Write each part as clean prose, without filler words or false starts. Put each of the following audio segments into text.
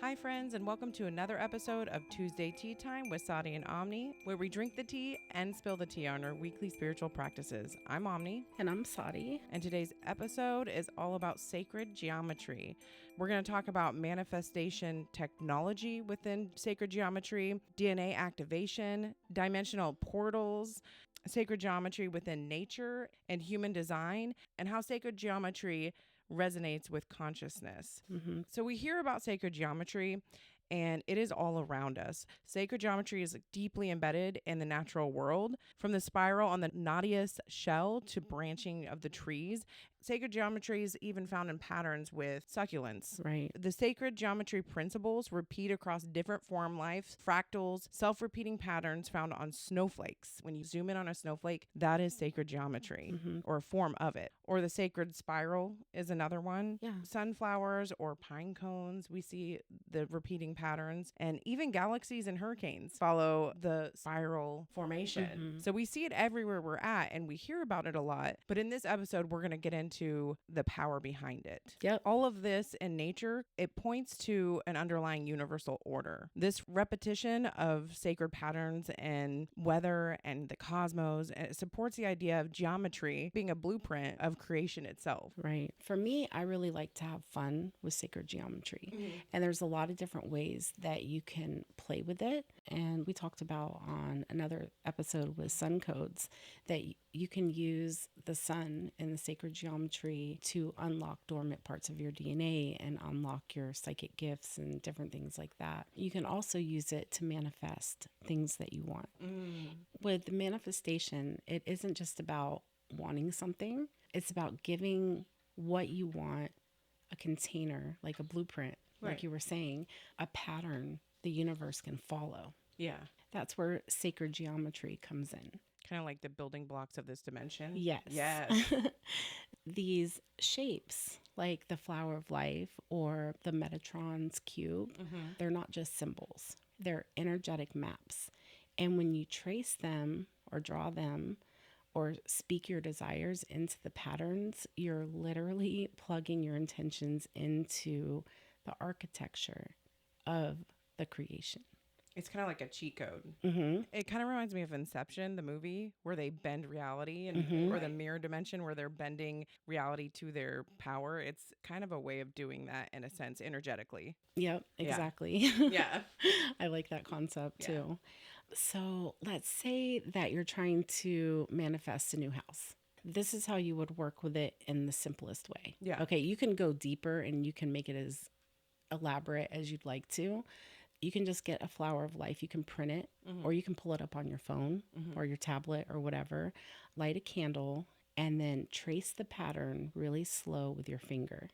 Hi, friends, and welcome to another episode of Tuesday Tea Time with Sahdi and Omni, where we drink the tea and spill the tea on our weekly spiritual practices. I'm Omni. And I'm Sahdi. And today's episode is all about sacred geometry. We're going to talk about manifestation technology within sacred geometry, DNA activation, dimensional portals, sacred geometry within nature and human design, and how sacred geometry resonates with consciousness. So we hear about sacred geometry and it is all around us. Sacred geometry is deeply embedded in the natural world, from the spiral on the Nadia's shell to branching of the trees. Sacred geometry is even found in patterns with succulents. Right. The sacred geometry principles repeat across different form life, fractals, self-repeating patterns found on snowflakes. When you zoom in on a snowflake, that is sacred geometry or a form of it. Or the sacred spiral is another one. Yeah. Sunflowers or pine cones, we see the repeating patterns, and even galaxies and hurricanes follow the spiral formation. So we see it everywhere we're at and we hear about it a lot. But in this episode, we're going to get into the power behind it. Yep. All of this in nature, it points to an underlying universal order. This repetition of sacred patterns and weather and the cosmos, and it supports the idea of geometry being a blueprint of creation itself. Right. For me, I really like to have fun with sacred geometry. And there's a lot of different ways that you can play with it. And we talked about on another episode with sun codes that you can use the sun and the sacred geometry to unlock dormant parts of your DNA and unlock your psychic gifts and different things like that. You can also use it to manifest things that you want. With the manifestation, it isn't just about wanting something. It's about giving what you want a container, like a blueprint, like you were saying, a pattern the universe can follow. Yeah. That's where sacred geometry comes in. Kind of like the building blocks of this dimension. Yes. Yes. These shapes, like the flower of life or the Metatron's cube, they're not just symbols. They're energetic maps. And when you trace them or draw them or speak your desires into the patterns, you're literally plugging your intentions into the architecture of the creation. It's kind of like a cheat code. It kind of reminds me of Inception, the movie, where they bend reality, and or the mirror dimension where they're bending reality to their power. It's kind of a way of doing that in a sense, energetically. Yep, exactly. Yeah. I like that concept too. So let's say that you're trying to manifest a new house. This is how you would work with it in the simplest way. Yeah. Okay, you can go deeper and you can make it as elaborate as you'd like to. You can just get a flower of life. You can print it or you can pull it up on your phone or your tablet or whatever. Light a candle and then trace the pattern really slow with your finger.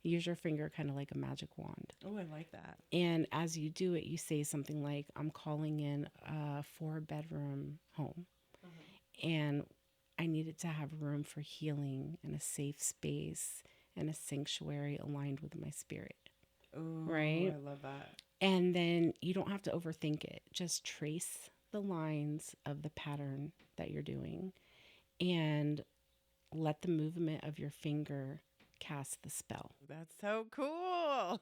Use your finger kind of like a magic wand. Oh, I like that. And as you do it, you say something like, I'm calling in a 4-bedroom home. And I need it to have room for healing and a safe space and a sanctuary aligned with my spirit. Ooh, right? I love that. And then you don't have to overthink it. Just trace the lines of the pattern that you're doing and let the movement of your finger cast the spell. That's so cool.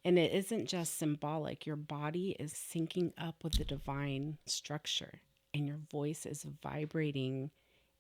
And it isn't just symbolic. Your body is syncing up with the divine structure and your voice is vibrating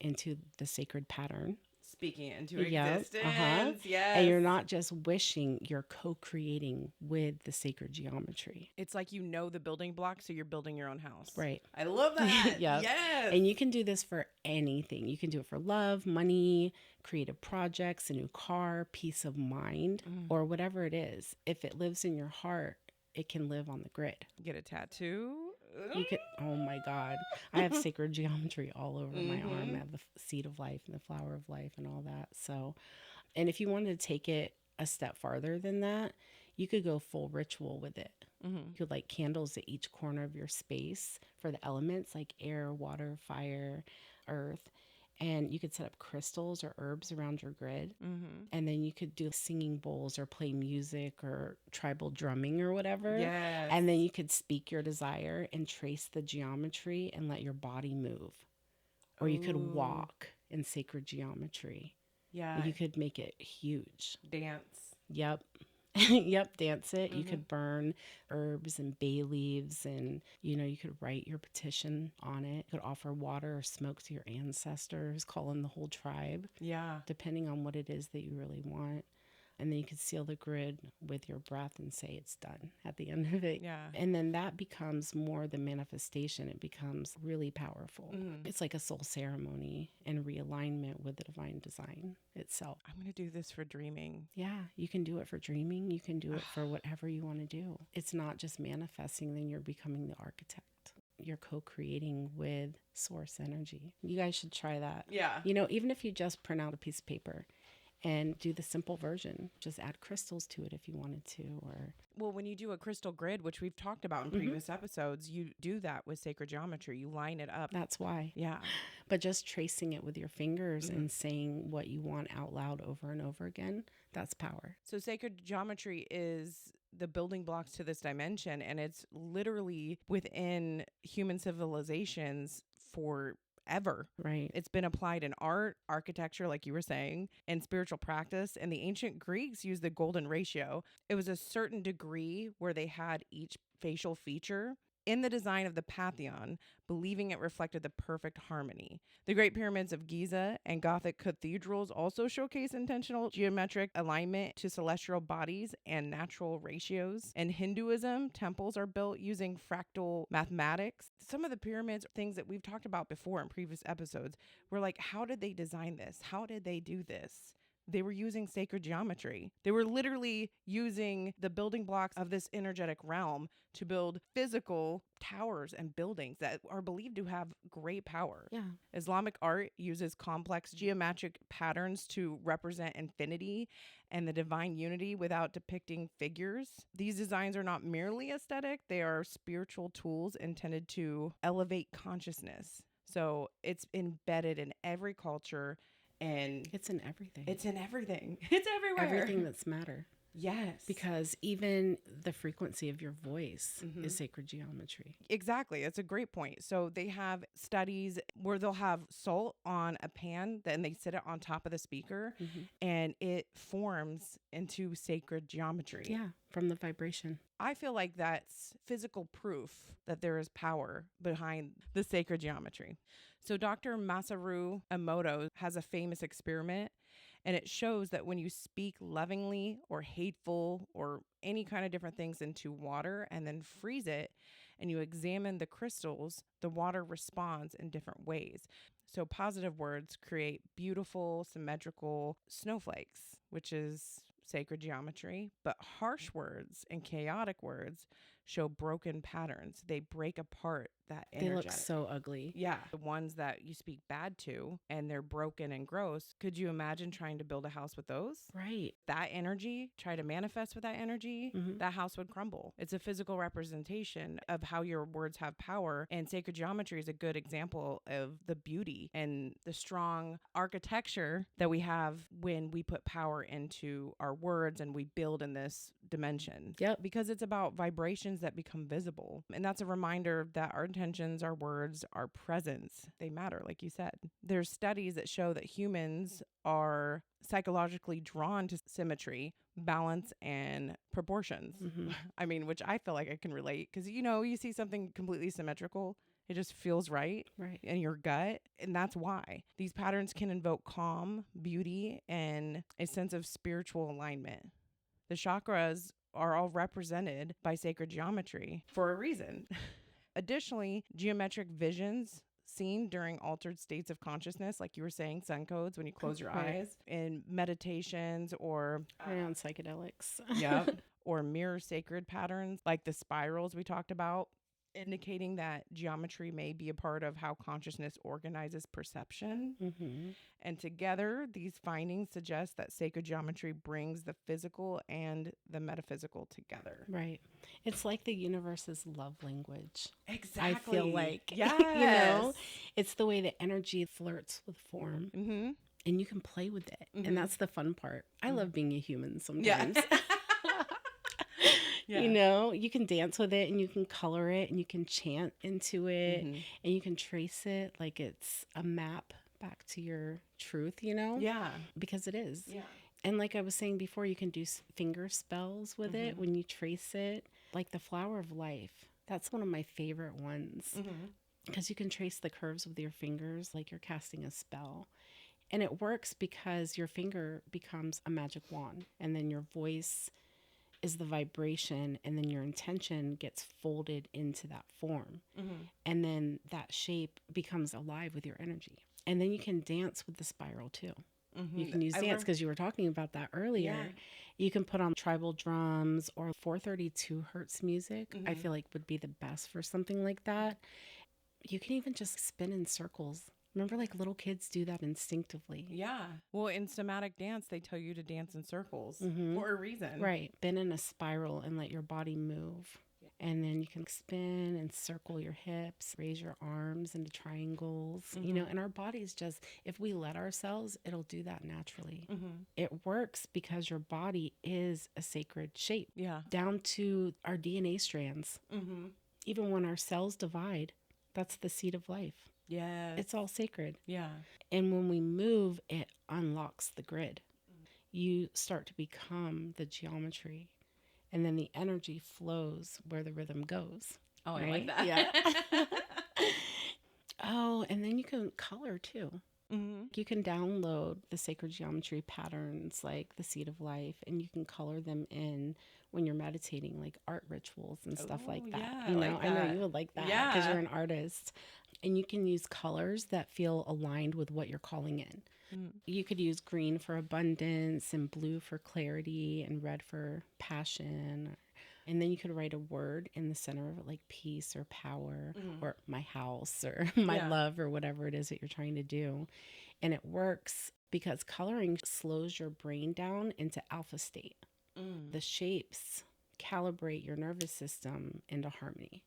into the sacred pattern. Speaking it into existence. Yes. And you're not just wishing, you're co-creating with the sacred geometry. It's like you know the building blocks, so you're building your own house. Right. I love that. Yep. Yes. And you can do this for anything. You can do it for love, money, creative projects, a new car, peace of mind, or whatever it is. If it lives in your heart, it can live on the grid. Get a tattoo. You could, oh my God. I have sacred geometry all over my arm. I have the seed of life and the flower of life and all that. So, and if you wanted to take it a step farther than that, you could go full ritual with it. You could light candles at each corner of your space for the elements like air, water, fire, earth. And you could set up crystals or herbs around your grid. And then you could do singing bowls or play music or tribal drumming or whatever. Yes. And then you could speak your desire and trace the geometry and let your body move. Or you could walk in sacred geometry. Yeah. You could make it huge. Dance. Yep. Yep, dance it. You could burn herbs and bay leaves, and you could write your petition on it. You could offer water or smoke to your ancestors, call in the whole tribe, Yeah. depending on what it is that you really want. And then you could seal the grid with your breath and say it's done at the end of it. Yeah. And then that becomes more the manifestation. It becomes really powerful. It's like a soul ceremony and realignment with the divine design itself. I'm going to do this for dreaming. Yeah, you can do it for dreaming. You can do it for whatever you want to do. It's not just manifesting, then you're becoming the architect. You're co-creating with source energy. You guys should try that. Yeah. Even if you just print out a piece of paper and do the simple version, just add crystals to it if you wanted to. Or Well, when you do a crystal grid, which we've talked about in previous episodes, you do that with sacred geometry. You line it up. that's why. Yeah. But just tracing it with your fingers and saying what you want out loud over and over again, that's power. So sacred geometry is the building blocks to this dimension, and it's literally within human civilizations forever. Right. It's been applied in art, architecture, like you were saying, and spiritual practice. And the ancient Greeks used the golden ratio. It was a certain degree where they had each facial feature in the design of the Pantheon, believing it reflected the perfect harmony. The Great Pyramids of Giza and Gothic cathedrals also showcase intentional geometric alignment to celestial bodies and natural ratios. In Hinduism, temples are built using fractal mathematics. Some of the pyramids, things that we've talked about before in previous episodes, were like, how did they design this? How did they do this? They were using sacred geometry. They were literally using the building blocks of this energetic realm to build physical towers and buildings that are believed to have great power. Yeah. Islamic art uses complex geometric patterns to represent infinity and the divine unity without depicting figures. These designs are not merely aesthetic, they are spiritual tools intended to elevate consciousness. So it's embedded in every culture. And It's in everything. it's in everything. It's everywhere. Everything that's matter. Yes. Because even the frequency of your voice is sacred geometry. Exactly. It's a great point. So they have studies where they'll have salt on a pan, then they sit it on top of the speaker, and it forms into sacred geometry. Yeah, from the vibration. I feel like that's physical proof that there is power behind the sacred geometry. So Dr. Masaru Emoto has a famous experiment, and it shows that when you speak lovingly or hateful or any kind of different things into water and then freeze it, and you examine the crystals, the water responds in different ways. So positive words create beautiful, symmetrical snowflakes, which is sacred geometry, but harsh words and chaotic words show broken patterns. They break apart that energetic. They look so ugly. Yeah. The ones that you speak bad to and they're broken and gross. Could you imagine trying to build a house with those? Right. That energy, try to manifest with that energy, that house would crumble. It's a physical representation of how your words have power. And sacred geometry is a good example of the beauty and the strong architecture that we have when we put power into our words and we build in this dimension. Yep. Because it's about vibrations that become visible. And that's a reminder that our intentions, our words, our presence, they matter, like you said. There's studies that show that humans are psychologically drawn to symmetry, balance, and proportions. I mean, which I feel like I can relate because, you see something completely symmetrical, it just feels right in your gut. And that's why these patterns can invoke calm, beauty, and a sense of spiritual alignment. The chakras are all represented by sacred geometry for a reason. Additionally, geometric visions seen during altered states of consciousness, like you were saying, sun codes when you close your eyes, in meditations or on psychedelics. or mirror sacred patterns like the spirals we talked about, indicating that geometry may be a part of how consciousness organizes perception. And together, these findings suggest that sacred geometry brings the physical and the metaphysical together. Right. It's like the universe's love language. Exactly. I feel like, yes. It's the way the energy flirts with form. And you can play with it. And that's the fun part. I love being a human sometimes. You can dance with it and you can color it and you can chant into it and you can trace it like it's a map back to your truth, Yeah. because it is. Yeah. And like I was saying before, you can do finger spells with it when you trace it. Like the flower of life. That's one of my favorite ones because you can trace the curves with your fingers like you're casting a spell. And it works because your finger becomes a magic wand, and then your voice is the vibration, and then your intention gets folded into that form. And then that shape becomes alive with your energy. And then you can dance with the spiral too. You can use dance because you were talking about that earlier. Yeah. You can put on tribal drums or 432 hertz music. I feel like would be the best for something like that. You can even just spin in circles. Remember, like little kids do that instinctively. Yeah. Well, in somatic dance, they tell you to dance in circles for a reason. Right. Spin in a spiral and let your body move. And then you can spin and circle your hips, raise your arms into triangles, you know, and our bodies just, if we let ourselves, it'll do that naturally. It works because your body is a sacred shape. Yeah. Down to our DNA strands. Even when our cells divide, that's the seed of life. Yeah. It's all sacred. Yeah. And when we move, it unlocks the grid. You start to become the geometry. And then the energy flows where the rhythm goes. Oh, right? I like that. Yeah. Oh, and then you can color too. You can download the sacred geometry patterns like the seed of life, and you can color them in when you're meditating, like art rituals and stuff like that. Yeah, you know, like that. I know you would like that because you're an artist. And you can use colors that feel aligned with what you're calling in. You could use green for abundance and blue for clarity and red for passion. And then you could write a word in the center of it, like peace or power or my house or my love or whatever it is that you're trying to do. And it works because coloring slows your brain down into alpha state. The shapes calibrate your nervous system into harmony.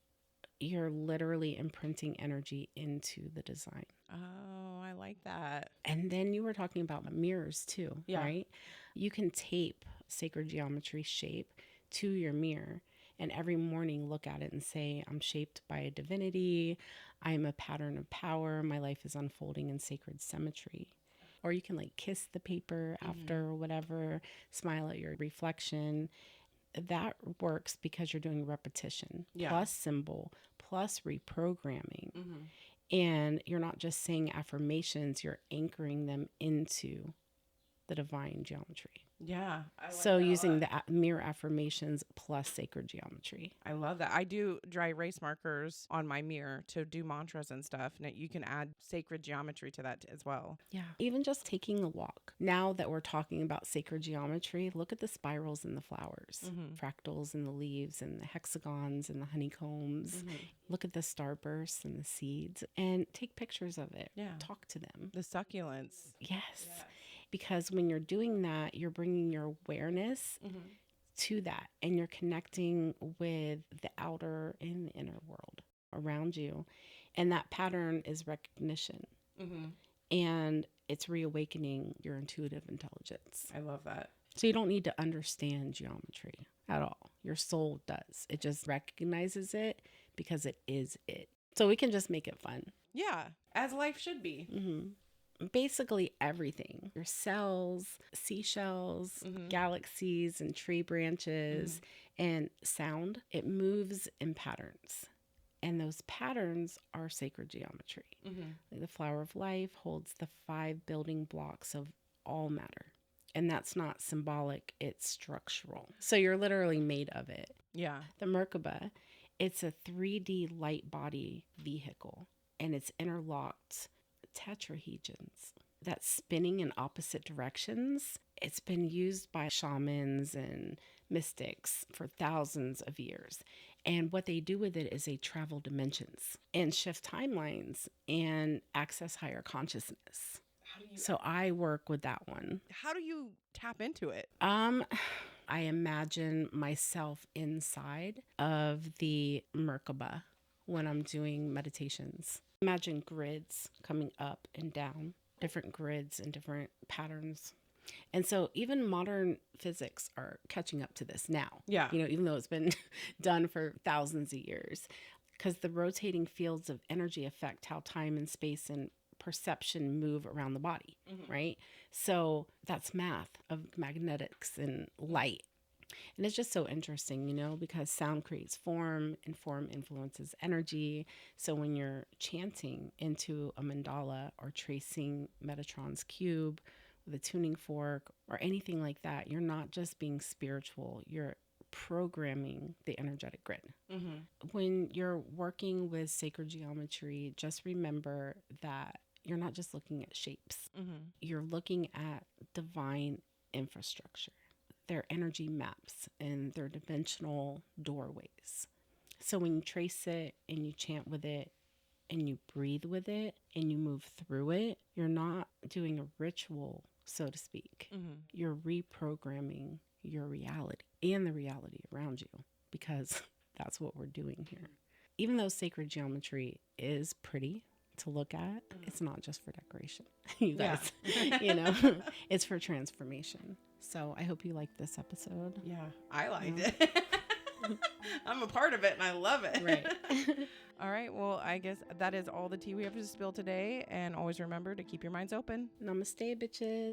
You're literally imprinting energy into the design. Oh, I like that. And then you were talking about mirrors too, right? You can tape sacred geometry shape to your mirror and every morning look at it and say, I'm shaped by a divinity. I'm a pattern of power. My life is unfolding in sacred symmetry. Or you can like kiss the paper after or whatever, smile at your reflection. That works because you're doing repetition plus symbol plus reprogramming. And you're not just saying affirmations, you're anchoring them into the divine geometry. Yeah. I like so that using the mirror affirmations plus sacred geometry. I love that. I do dry erase markers on my mirror to do mantras and stuff. And you can add sacred geometry to that as well. Yeah. Even just taking a walk. Now that we're talking about sacred geometry, look at the spirals in the flowers, fractals in the leaves and the hexagons and the honeycombs. Look at the starbursts and the seeds and take pictures of it. Yeah. Talk to them. The succulents. Yes. Because when you're doing that, you're bringing your awareness to that and you're connecting with the outer and the inner world around you. And that pattern is recognition. And it's reawakening your intuitive intelligence. I love that. So you don't need to understand geometry at all. Your soul does. It just recognizes it because it is it. So we can just make it fun. Yeah, as life should be. Basically everything. Your cells, seashells, galaxies and tree branches and sound. It moves in patterns. And those patterns are sacred geometry. Like the flower of life holds the 5 building blocks of all matter. And that's not symbolic, it's structural. So you're literally made of it. Yeah. The Merkaba, it's a 3D light body vehicle. And it's interlocked tetrahedrons that's spinning in opposite directions. It's been used by shamans and mystics for thousands of years. And what they do with it is they travel dimensions and shift timelines and access higher consciousness. So I work with that one. How do you tap into it? I imagine myself inside of the Merkaba when I'm doing meditations. Imagine grids coming up and down, different grids and different patterns. And so even modern physics are catching up to this now. Yeah. You know, even though it's been done for thousands of years, because the rotating fields of energy affect how time and space and perception move around the body, right? So that's math of magnetics and light. And it's just so interesting, because sound creates form and form influences energy. So when you're chanting into a mandala or tracing Metatron's cube with a tuning fork or anything like that, you're not just being spiritual, you're programming the energetic grid. When you're working with sacred geometry, just remember that you're not just looking at shapes. You're looking at divine infrastructure, their energy maps, and their dimensional doorways. So when you trace it and you chant with it and you breathe with it and you move through it, you're not doing a ritual, so to speak. You're reprogramming your reality and the reality around you, because that's what we're doing here. Even though sacred geometry is pretty to look at, it's not just for decoration, you guys. It's for transformation. So I hope you liked this episode. Yeah, I liked it. I'm a part of it and I love it. Right. All right. Well, I guess that is all the tea we have to spill today. And always remember to keep your minds open. Namaste, bitches.